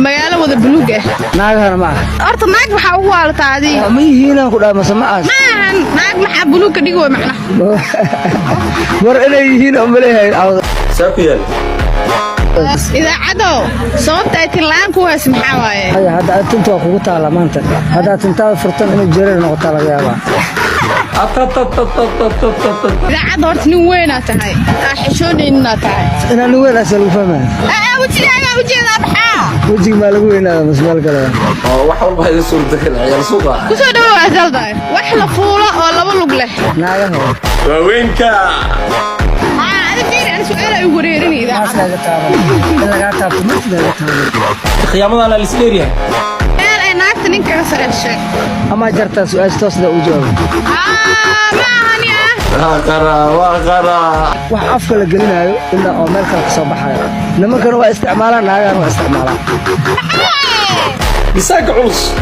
magaalo wada buluug ah naagana ma horta naag waxa ugu waaltaadi ma yihiin ku dhaama samaas maahan naag maxaa buluug ka dhigo macna war inay yihiin oo maleeyahay awda saakiyal idaacado sababta ay tilaan ku hays maxaa waaye hadda tinta waa kugu taala maanta hadda tinta furtan inay jeerar noqoto laga yaabaa idaacado horta nin weyn aad tahay xishoonayna tahay inaan nin weyn asal u fahmaa wajigaaga maxaa wajig ma lagu weynaada mas'aal kale wax walba ay soo degan ciyaar suuqa ku soo dhawo asalday wax la fuulo oo laba lug leh naagaha waaweynka سؤال يوريني إذا خيامة على الإسليريا أنا أكتر إنك أسأل الشيء أما جرت سؤال تصل وجواب ما هنيا وقرا وحافظ لقلنا إلا أمريكا الصباح لما كانوا استعمالا ناقا استعمالا بساق عرس